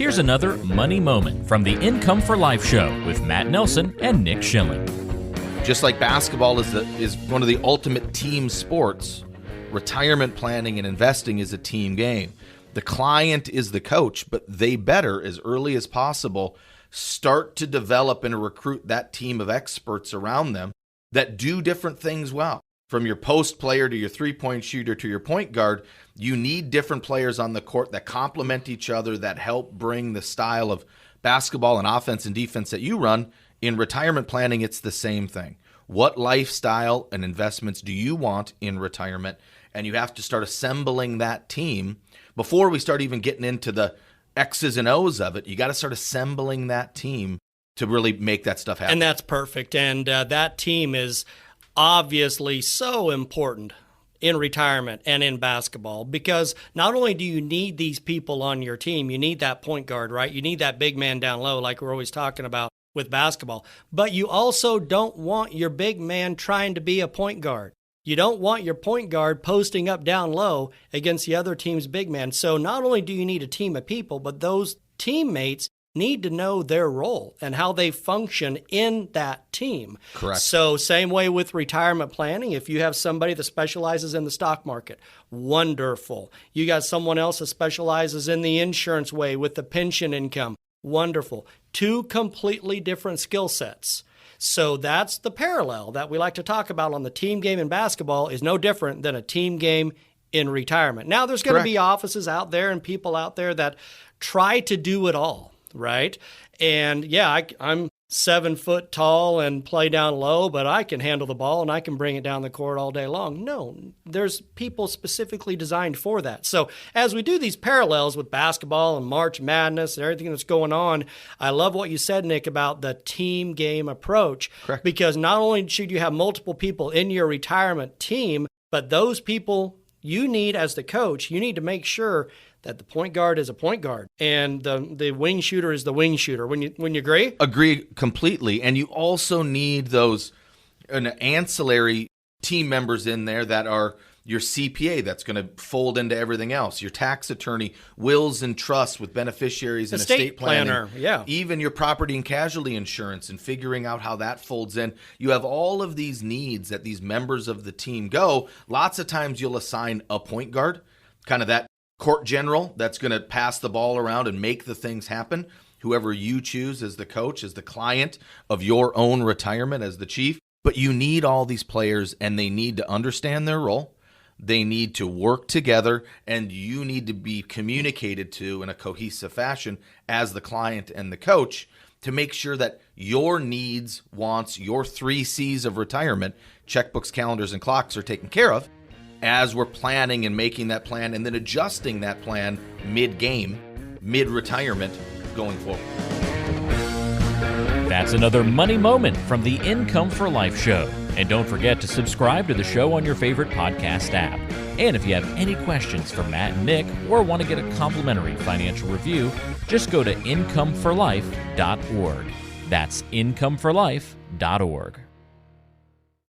Here's another money moment from the Income for Life show with Matt Nelson and Nick Schilling. Just like basketball is one of the ultimate team sports, retirement planning and investing is a team game. The client is the coach, but they better, as early as possible, start to develop and recruit that team of experts around them that do different things well. From your post player to your three-point shooter to your point guard, you need different players on the court that complement each other, that help bring the style of basketball and offense and defense that you run. In retirement planning, it's the same thing. What lifestyle and investments do you want in retirement? And you have to start assembling that team. Before we start even getting into the X's and O's of it, you got to start assembling that team to really make that stuff happen. And that's perfect. And that team is obviously so important in retirement and in basketball, because not only do you need these people on your team, you need that point guard, right? You need that big man down low like we're always talking about with basketball. But you also don't want your big man trying to be a point guard. You don't want your point guard posting up down low against the other team's big man. So not only do you need a team of people, but those teammates need to know their role and how they function in that team. Correct. So same way with retirement planning. If you have somebody that specializes in the stock market, wonderful. You got someone else that specializes in the insurance way with the pension income, wonderful. Two completely different skill sets. So that's the parallel that we like to talk about on the team game in basketball is no different than a team game in retirement. Now, there's going to be offices out there and people out there that try to do it all, right? And yeah, I'm 7 foot tall and play down low, but I can handle the ball and I can bring it down the court all day long. No, there's people specifically designed for that. So as we do these parallels with basketball and March Madness and everything that's going on, I love what you said, Nick, about the team game approach. Correct. Because not only should you have multiple people in your retirement team, but those people you need as the coach, you need to make sure that the point guard is a point guard and the wing shooter is the wing shooter. When you agree? Agree completely. And you also need those ancillary team members in there that are your CPA that's going to fold into everything else, your tax attorney, wills and trusts with beneficiaries and estate planner, yeah. Even your property and casualty insurance and figuring out how that folds in. You have all of these needs that these members of the team go. Lots of times you'll assign a point guard, kind of that court general that's going to pass the ball around and make the things happen. Whoever you choose as the coach, as the client of your own retirement, as the chief. But you need all these players and they need to understand their role. They need to work together and you need to be communicated to in a cohesive fashion as the client and the coach to make sure that your needs, wants, your 3 C's of retirement, checkbooks, calendars, and clocks are taken care of as we're planning and making that plan and then adjusting that plan mid-game, mid-retirement going forward. That's another money moment from the Income for Life show. And don't forget to subscribe to the show on your favorite podcast app. And if you have any questions for Matt and Nick or want to get a complimentary financial review, just go to incomeforlife.org. That's incomeforlife.org.